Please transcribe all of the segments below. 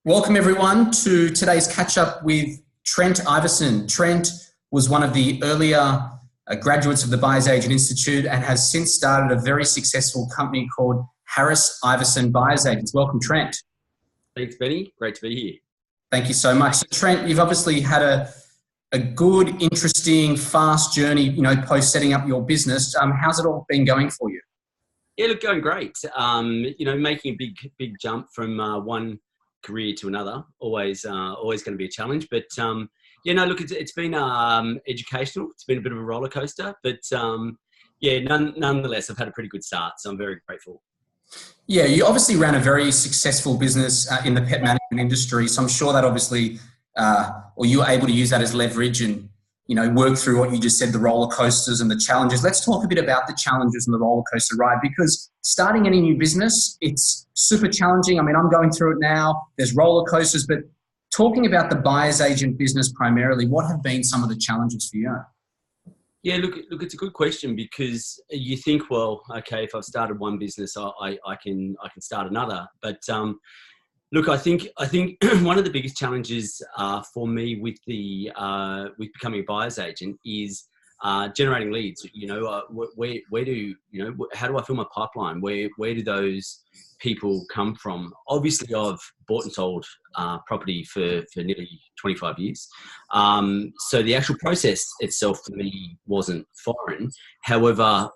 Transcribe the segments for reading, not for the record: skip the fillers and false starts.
Welcome everyone to today's catch up with Trent Iverson. Trent was one of the earlier graduates of the Buyers Agent Institute and has since started a very successful company called Harris Iverson Buyers Agents. Welcome, Trent. Thanks, Benny. Great to be here. Thank you so much. So, Trent, you've obviously had a good, interesting, fast journey, post setting up your business. How's it all been going for you? Yeah, look, going great. Making a big jump from one career to another, always going to be a challenge. But it's been educational. It's been a bit of a roller coaster, but nonetheless, I've had a pretty good start, so I'm very grateful. Yeah, you obviously ran a very successful business in the pet management industry, so I'm sure that obviously, or you were able to use that as leverage and work through what you just said, the roller coasters and the challenges. Let's talk a bit about the challenges and the roller coaster ride, because starting any new business, it's super challenging. I mean, I'm going through it now. There's roller coasters, but talking about the buyer's agent business primarily, what have been some of the challenges for you? Yeah, look, it's a good question, because you think, well, okay, if I've started one business, I can start another. But look, I think one of the biggest challenges for me with becoming a buyer's agent is generating leads. How do I fill my pipeline? Where do those people come from? Obviously, I've bought and sold property for nearly 25 years. So the actual process itself for me wasn't foreign. However,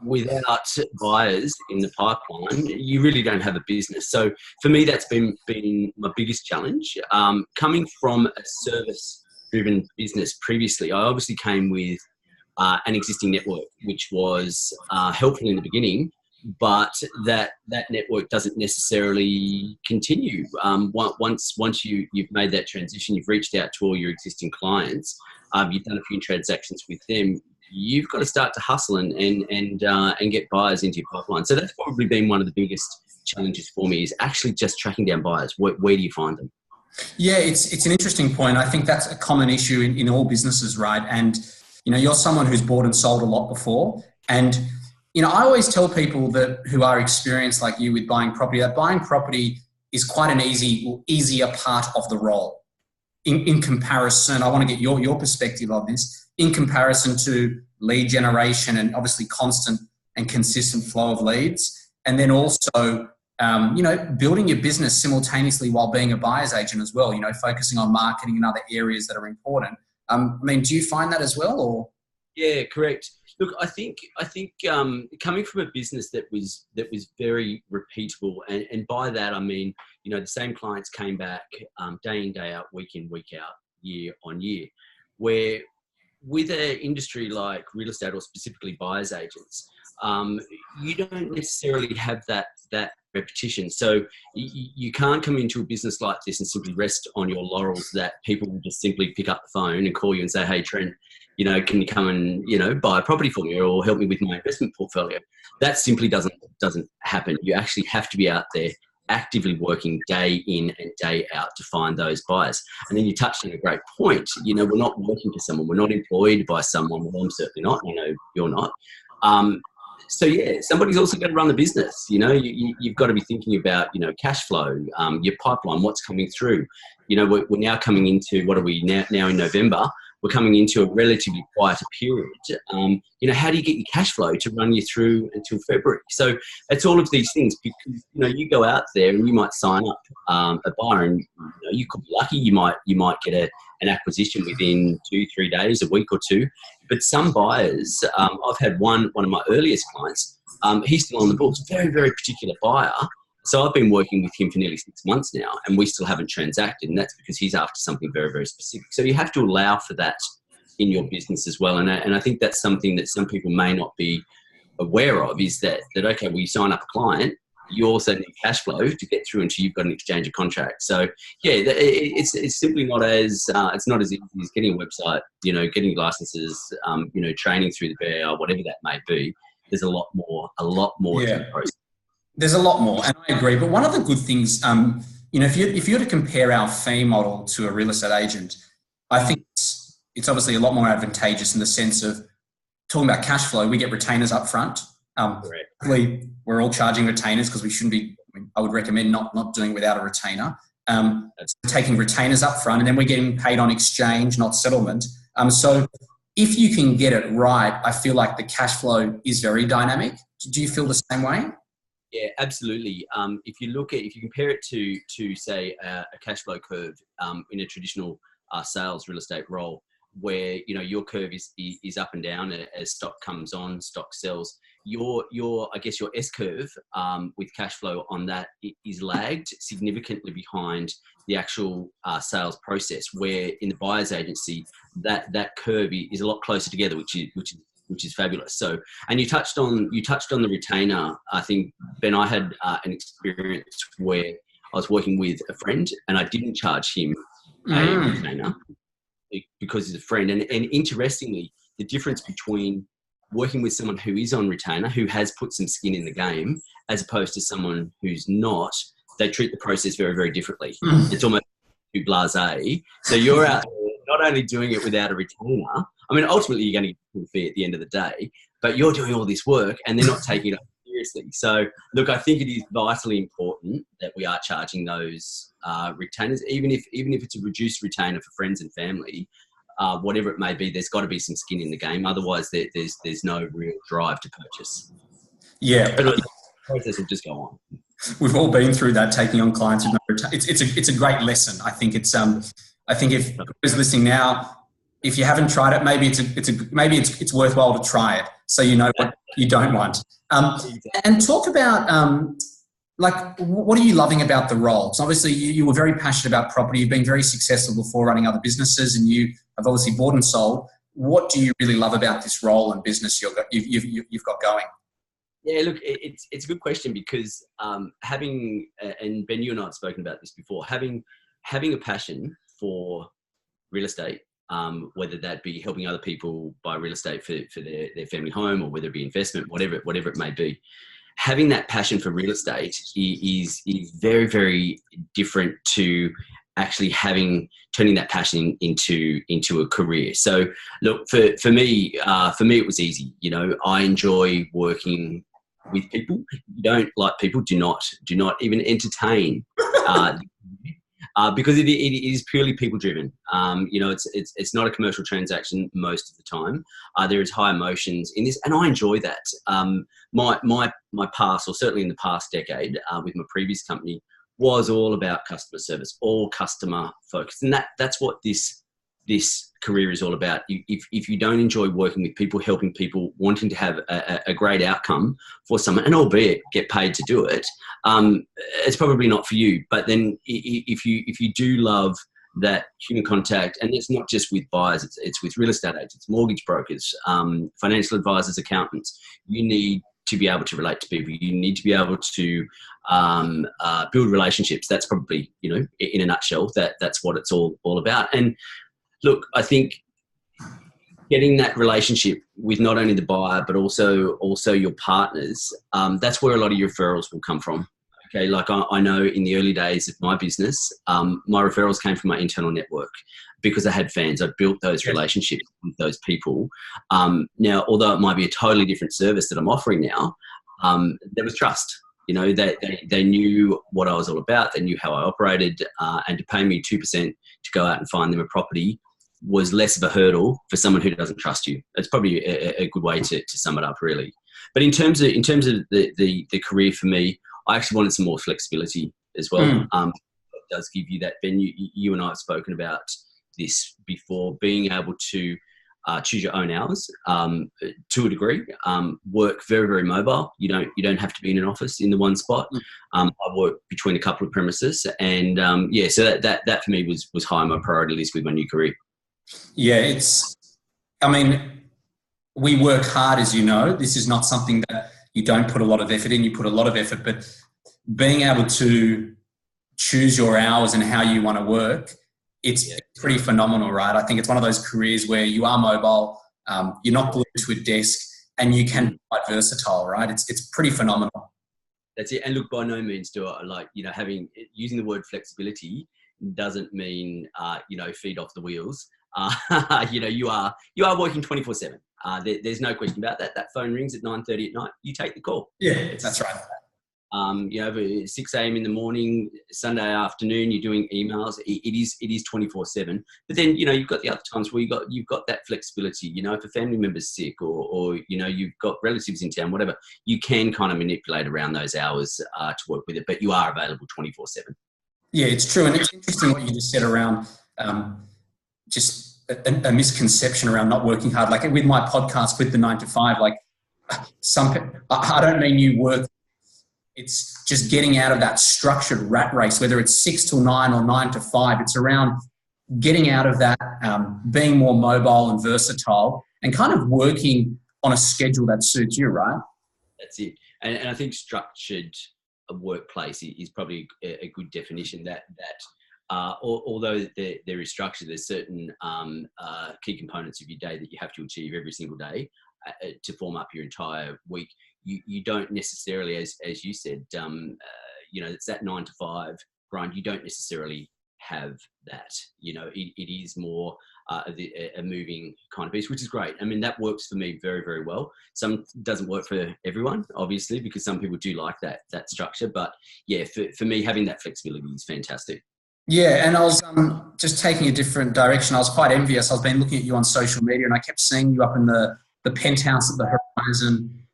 without buyers in the pipeline, you really don't have a business. So for me, that's been my biggest challenge. Coming from a service-driven business previously, I obviously came with an existing network, which was helpful in the beginning, but that network doesn't necessarily continue. Once you've made that transition, you've reached out to all your existing clients, you've done a few transactions with them, you've got to start to hustle and get buyers into your pipeline. So that's probably been one of the biggest challenges for me, is actually just tracking down buyers. Where do you find them? Yeah, it's an interesting point. I think that's a common issue in all businesses, right? And you're someone who's bought and sold a lot before, and I always tell people that who are experienced like you with buying property, that buying property is quite an easier part of the role. In comparison, I want to get your perspective on this, in comparison to lead generation and obviously constant and consistent flow of leads. And then also, building your business simultaneously while being a buyer's agent as well, focusing on marketing and other areas that are important. Do you find that as well, or? Yeah, correct. Look, I think coming from a business that was very repeatable, and by that I mean, the same clients came back day in, day out, week in, week out, year on year, where with an industry like real estate, or specifically buyer's agents, you don't necessarily have that repetition. So you can't come into a business like this and simply rest on your laurels that people will just simply pick up the phone and call you and say, hey, Trent, can you come and, buy a property for me or help me with my investment portfolio? That simply doesn't happen. You actually have to be out there actively working day in and day out to find those buyers. And then you touched on a great point. We're not working for someone. We're not employed by someone. Well, I'm certainly not. You're not. So yeah, somebody's also got to run the business. You've got to be thinking about, cash flow, your pipeline, what's coming through. We're now coming into, what are we now in November? We're coming into a relatively quieter period. How do you get your cash flow to run you through until February? So it's all of these things, because, you go out there and you might sign up a buyer, and you could be lucky. You might get an acquisition within 2-3 days, a week or two. But some buyers, I've had one of my earliest clients, he's still on the books, very, very particular buyer. So I've been working with him for nearly 6 months now, and we still haven't transacted. And that's because he's after something very, very specific. So you have to allow for that in your business as well. And I think that's something that some people may not be aware of, is that okay, well, you sign up a client, you also need cash flow to get through until you've got an exchange of contract. So yeah, it's simply not as it's not as easy as getting a website, getting licenses, training through the BAR, whatever that may be. There's a lot more Yeah. to the process. There's a lot more, and I agree. But one of the good things, if you were to compare our fee model to a real estate agent, I think it's obviously a lot more advantageous in the sense of talking about cash flow. We get retainers up front. We're all charging retainers because we shouldn't be. I would recommend not doing without a retainer. taking retainers up front, and then we're getting paid on exchange, not settlement. So if you can get it right, I feel like the cash flow is very dynamic. Do you feel the same way? Yeah, absolutely. If you compare it to say a cash flow curve in a traditional sales real estate role, where your curve is up and down as stock comes on, stock sells. Your I guess your S curve with cash flow on that is lagged significantly behind the actual sales process. Where in the buyer's agency, that curve is a lot closer together, which is fabulous. So, and you touched on the retainer. I think, Ben, I had an experience where I was working with a friend and I didn't charge him a retainer because he's a friend. And interestingly, the difference between working with someone who is on retainer, who has put some skin in the game, as opposed to someone who's not, they treat the process very, very differently. It's almost too blasé. So you're out there not only doing it without a retainer, I mean, ultimately you're going to get a fee at the end of the day, but you're doing all this work and they're not taking it seriously. So look, I think it is vitally important that we are charging those retainers, even if it's a reduced retainer for friends and family, whatever it may be. There's got to be some skin in the game. Otherwise, there's no real drive to purchase. Yeah, but the process will just go on. We've all been through that, taking on clients with no retainer. It's a great lesson. I think I think if who's listening now, if you haven't tried it, maybe it's worthwhile to try it, so you know what you don't want. And talk about what are you loving about the role? So obviously you were very passionate about property. You've been very successful before running other businesses, and you have obviously bought and sold. What do you really love about this role and business you've got going? Yeah, look, it's a good question because having, and Ben, you and I have spoken about this before, having a passion for real estate, whether that be helping other people buy real estate for their family home, or whether it be investment, whatever it may be, having that passion for real estate is very, very different to actually turning that passion into a career. So look, for me, it was easy. I enjoy working with people. If you don't like people, do not even entertain because it is purely people driven. It's not a commercial transaction most of the time. There is high emotions in this, and I enjoy that. My past, or certainly in the past decade, with my previous company, was all about customer service, all customer focused, and that's what this career is all about. If you don't enjoy working with people, helping people, wanting to have a great outcome for someone, and albeit get paid to do it, it's probably not for you. But then if you do love that human contact, and it's not just with buyers, it's with real estate agents, mortgage brokers, financial advisors, accountants. You need to be able to relate to people. You need to be able to build relationships. That's probably, in a nutshell, that's what it's all about. And look, I think getting that relationship with not only the buyer, but also your partners, that's where a lot of your referrals will come from. Okay, like I know in the early days of my business, my referrals came from my internal network because I had fans. I built those relationships with those people. Now, although it might be a totally different service that I'm offering now, there was trust. They knew what I was all about. They knew how I operated, and to pay me 2% to go out and find them a property was less of a hurdle for someone who doesn't trust you. It's probably a good way to sum it up, really. But in terms of the career for me, I actually wanted some more flexibility as well. It does give you that. Ben, you and I have spoken about this before, being able to choose your own hours to a degree. Work very, very mobile. You don't have to be in an office in the one spot. I work between a couple of premises, and so that for me was high on my priority list with my new career. Yeah, we work hard, as you know. This is not something that you don't put a lot of effort in. You put a lot of effort, but being able to choose your hours and how you want to work, it's pretty phenomenal, right? I think it's one of those careers where you are mobile, you're not glued to a desk, and you can be quite versatile, right? It's pretty phenomenal. That's it. And look, by no means using the word flexibility doesn't mean feet off the wheels. You are working 24/7. There's no question about that. That phone rings at 9:30 at night. You take the call. Yeah, that's right. over 6 a.m. in the morning, Sunday afternoon, you're doing emails. It is 24/7. But then, you've got the other times where you've got that flexibility. If a family member's sick or you've got relatives in town, whatever, you can kind of manipulate around those hours to work with it. But you are available 24/7. Yeah, it's true. And it's interesting what you just said around just a misconception around not working hard. Like with my podcast, with the 9 to 5, like I don't mean you work. It's just getting out of that structured rat race, whether it's 6 till 9 or 9 to 5. It's around getting out of that, being more mobile and versatile and kind of working on a schedule that suits you, right? That's it. And I think structured workplace is probably a good definition that although there is structure, there's certain key components of your day that you have to achieve every single day to form up your entire week. You don't necessarily, as you said, it's that 9 to 5 grind. You don't necessarily have that. It is more a moving kind of piece, which is great. I mean, that works for me very, very well. Some doesn't work for everyone, obviously, because some people do like that structure. But yeah, for me, having that flexibility is fantastic. Yeah, and I was just taking a different direction. I was quite envious. I've been looking at you on social media, and I kept seeing you up in the penthouse at the Horizon.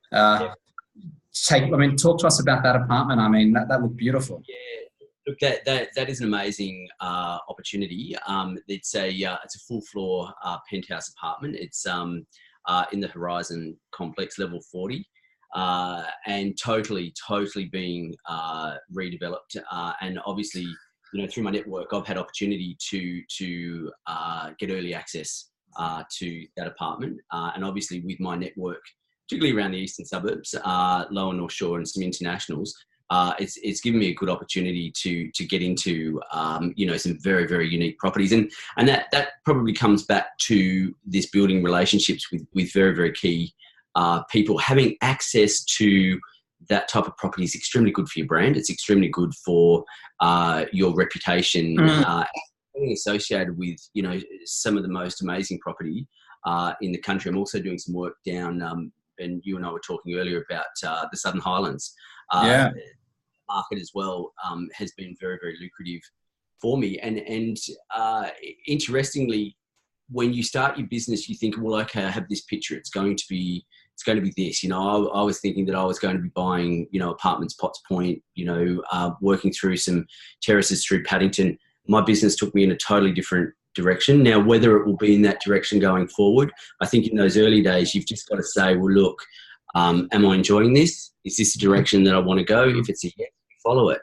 Talk to us about that apartment. I mean, that looked beautiful. Yeah, look, that is an amazing opportunity. It's a full floor penthouse apartment. It's in the Horizon complex, level 40, and totally being redeveloped. And obviously, through my network, I've had opportunity to get early access to that apartment, and obviously with my network, particularly around the eastern suburbs, Lower North Shore and some internationals, it's given me a good opportunity to get into some very, very unique properties, and that probably comes back to this building relationships with very, very key people. Having access to that type of property is extremely good for your brand. It's extremely good for your reputation. Being associated with some of the most amazing property in the country. I'm also doing some work down. And you and I were talking earlier about the Southern Highlands. Market as well has been very, very lucrative for me. And interestingly, when you start your business, you think, well, okay, I have this picture. It's going to be this. I was thinking that I was going to be buying, apartments, Potts Point, working through some terraces through Paddington. My business took me in a totally different direction. Now, whether it will be in that direction going forward, I think in those early days, you've just got to say, well, look, am I enjoying this? Is this the direction that I want to go? If it's a yes, follow it.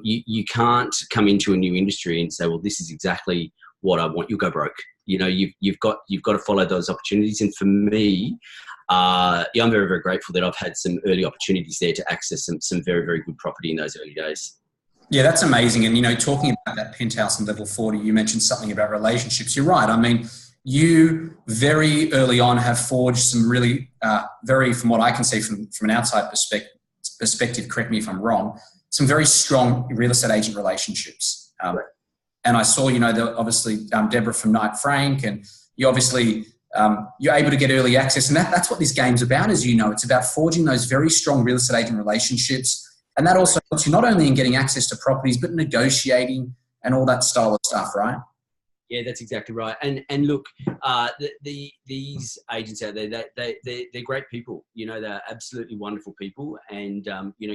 You can't come into a new industry and say, well, this is exactly what I want. You'll go broke. You've got to follow those opportunities. And for me, I'm very, very grateful that I've had some early opportunities there to access some very, very good property in those early days. Yeah, that's amazing. And, talking about that penthouse and level 40, you mentioned something about relationships. You're right. I mean, you very early on have forged some really, from what I can see from an outside perspective, correct me if I'm wrong, some very strong real estate agent relationships. And I saw, obviously Deborah from Knight Frank, and you obviously, you're able to get early access. And that's what this game's about, as you know. It's about forging those very strong real estate agent relationships. And that also helps you not only in getting access to properties, but negotiating and all that style of stuff, right? Yeah, that's exactly right. And look, these agents out there, they're great people. They're absolutely wonderful people. And,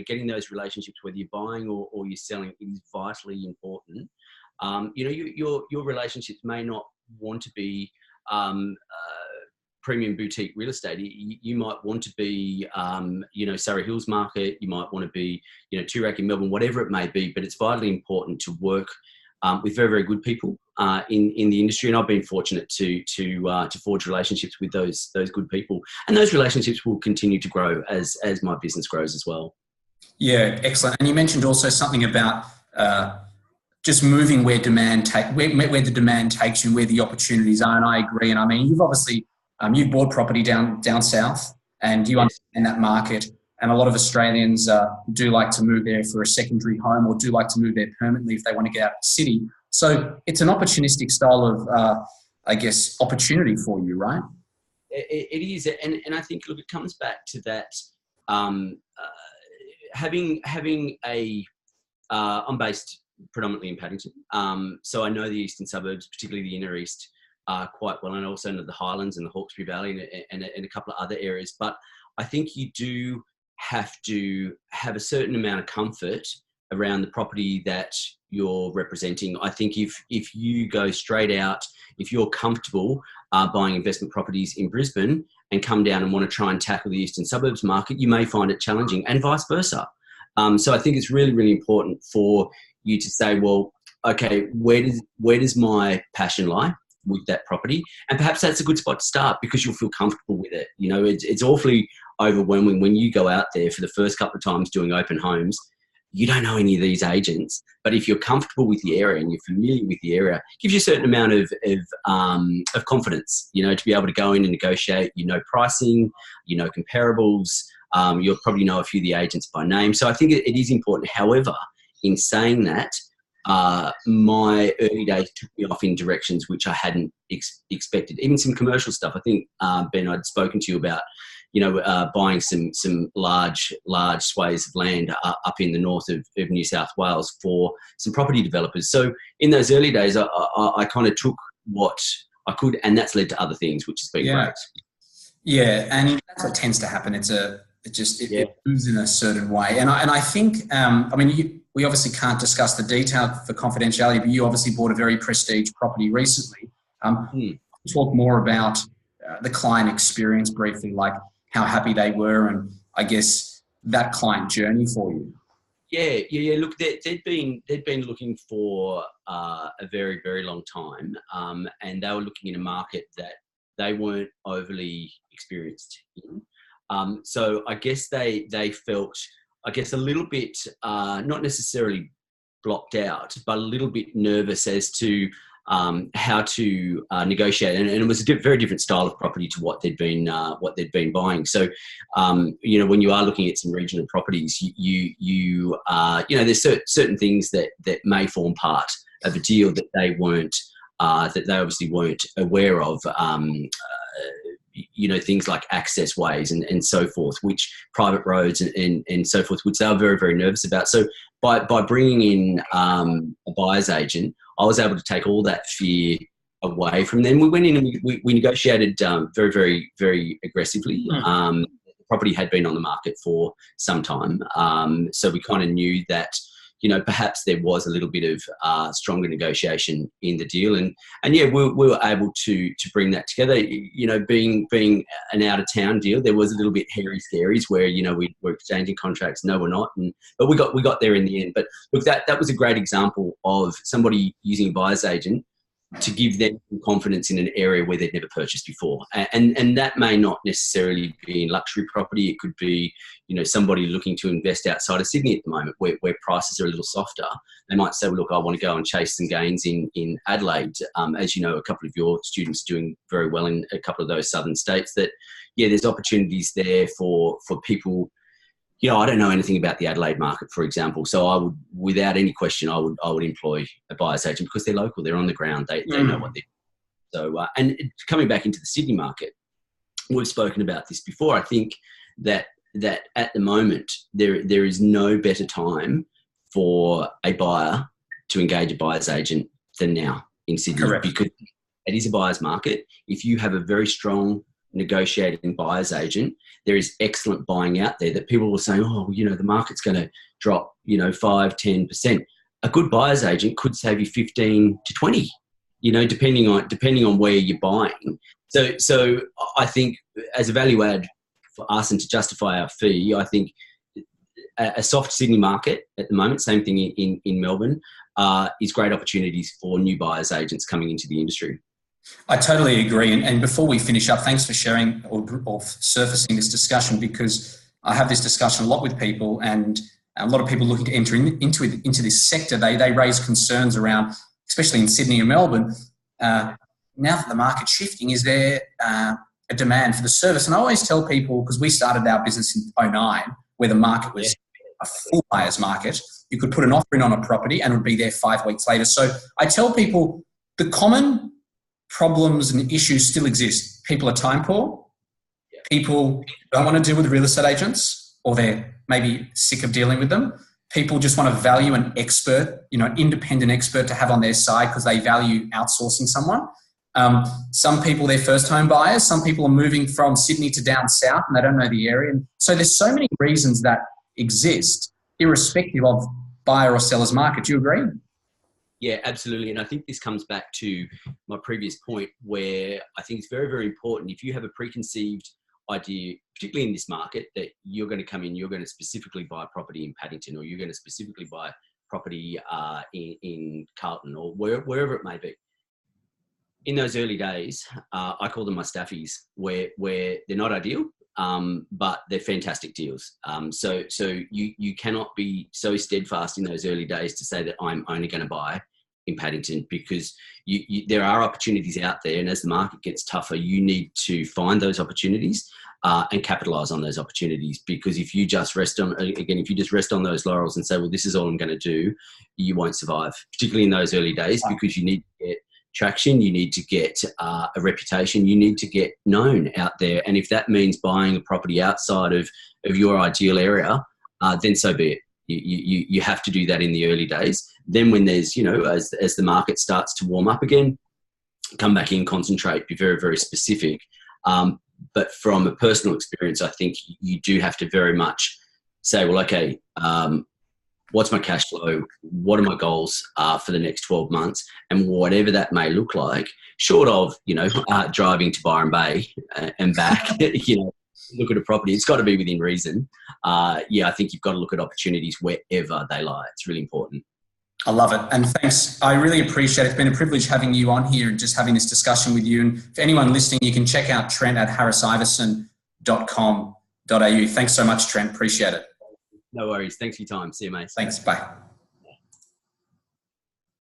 getting those relationships, whether you're buying or you're selling, is vitally important. Your relationships may not want to be premium boutique real estate. You might want to be, Surrey Hills Market. You might want to be, Toorak in Melbourne, whatever it may be. But it's vitally important to work with very, very good people in the industry. And I've been fortunate to forge relationships with those good people. And those relationships will continue to grow as my business grows as well. Yeah, excellent. And you mentioned also something about just moving where the demand takes you, where the opportunities are. And I agree. And I mean, you've obviously you've bought property down south, and you understand that market. And a lot of Australians do like to move there for a secondary home, or do like to move there permanently if they want to get out of the city. So it's an opportunistic style of, opportunity for you, right? It is. And I think, look, it comes back to that having a I'm based predominantly in Paddington, so I know the eastern suburbs, particularly the inner east, quite well, and also know the Highlands and the Hawkesbury Valley and a couple of other areas. But I think you do have to have a certain amount of comfort around the property that you're representing. I think if you go straight out, if you're comfortable buying investment properties in Brisbane and come down and want to try and tackle the eastern suburbs market, you may find it challenging, and vice versa. So I think it's really, really important for you to say, well, okay, where does my passion lie with that property? And perhaps that's a good spot to start, because you'll feel comfortable with it. You know, it's awfully overwhelming when you go out there for the first couple of times doing open homes. You don't know any of these agents, but if you're comfortable with the area and you're familiar with the area, it gives you a certain amount of confidence, you know, to be able to go in and negotiate. You know pricing, you know comparables, you'll probably know a few of the agents by name. So I think it is important. However, in saying that, my early days took me off in directions which I hadn't expected. Even some commercial stuff. I think, Ben, I'd spoken to you about, you know, buying some large swathes of land up in the north of New South Wales for some property developers. So in those early days, I kind of took what I could, and that's led to other things, which has been great. Yeah, and that's what tends to happen. It moves in a certain way, and I think, I mean, we obviously can't discuss the detail for confidentiality, but you obviously bought a very prestige property recently. Talk more about the client experience briefly, like how happy they were, and I guess that client journey for you. Yeah. Look, they'd been looking for a very, very long time, and they were looking in a market that they weren't overly experienced in. So I guess they felt, I guess, a little bit not necessarily blocked out, but a little bit nervous as to how to negotiate, and it was a very different style of property to what they'd been buying. So, you know, when you are looking at some regional properties, you know, there's certain things that may form part of a deal that they obviously weren't aware of. You know, things like access ways and so forth, which private roads and so forth, which they were very, very nervous about. So by bringing in a buyer's agent, I was able to take all that fear away from them. We went in and we negotiated very, very, very aggressively. The property had been on the market for some time. So we kind of knew that, you know, perhaps there was a little bit of stronger negotiation in the deal, and yeah, we were able to bring that together. You know, being an out of town deal, there was a little bit hairy scaries where, you know, we were exchanging contracts. No, we're not, but we got there in the end. But look, that was a great example of somebody using a buyer's agent to give them confidence in an area where they'd never purchased before. And that may not necessarily be in luxury property. It could be, you know, somebody looking to invest outside of Sydney at the moment where prices are a little softer. They might say, well, look, I want to go and chase some gains in Adelaide. As you know, a couple of your students are doing very well in a couple of those southern states. That, yeah, there's opportunities there for people. You know, I don't know anything about the Adelaide market, for example. So I would, without any question, I would employ a buyer's agent because they're local, they're on the ground, they know what they're doing. So, and coming back into the Sydney market, we've spoken about this before. I think that at the moment there is no better time for a buyer to engage a buyer's agent than now in Sydney. Correct. Because it is a buyer's market. If you have a very strong negotiating buyer's agent, there is excellent buying out there that people will say, oh, you know, the market's going to drop, you know, 5-10%. A good buyer's agent could save you 15 to 20, you know, depending on where you're buying. So I think as a value add for us and to justify our fee, I think a soft Sydney market at the moment, same thing in Melbourne, is great opportunities for new buyer's agents coming into the industry. I totally agree. And before we finish up, thanks for sharing or surfacing this discussion, because I have this discussion a lot with people, and a lot of people looking to enter into this sector, they raise concerns around, especially in Sydney and Melbourne, now that the market's shifting, is there a demand for the service? And I always tell people, because we started our business in 2009, where the market was a full buyer's market, you could put an offer in on a property and it would be there 5 weeks later. So I tell people the common problems and issues still exist. People are time poor. People don't want to deal with real estate agents. or they're maybe sick of dealing with them. People just want to value an expert, an independent expert to have on their side because they value outsourcing someone. Some people, they're first home buyers. Some people are moving from Sydney to down south and they don't know the area. And so there's so many reasons that exist irrespective of buyer or seller's market. Do you agree? Yeah, absolutely. And I think this comes back to my previous point where I think it's very, very important. If you have a preconceived idea, particularly in this market, that you're going to come in, you're going to specifically buy property in Paddington, or you're going to specifically buy property in Carlton, or wherever it may be. In those early days, I call them my staffies, where they're not ideal, but they're fantastic deals. So you cannot be so steadfast in those early days to say that I'm only going to buy in Paddington, because there are opportunities out there, and as the market gets tougher, you need to find those opportunities and capitalize on those opportunities. Because if you just rest on those laurels and say, well, this is all I'm going to do, you won't survive, particularly in those early days, because you need to get traction, you need to get a reputation, you need to get known out there. And if that means buying a property outside of your ideal area, then so be it. You have to do that in the early days. Then when there's, as the market starts to warm up again, come back in, concentrate, be very, very specific. But from a personal experience, I think you do have to very much say, well, okay, what's my cash flow? What are my goals for the next 12 months? And whatever that may look like, short of, driving to Byron Bay and back, look at a property, it's got to be within reason. I think you've got to look at opportunities wherever they lie. It's really important. I love it. And thanks. I really appreciate it. It's been a privilege having you on here and just having this discussion with you. And for anyone listening, you can check out Trent at harrisiverson.com.au. Thanks so much, Trent. Appreciate it. No worries. Thanks for your time. See you, mate. Thanks. Bye.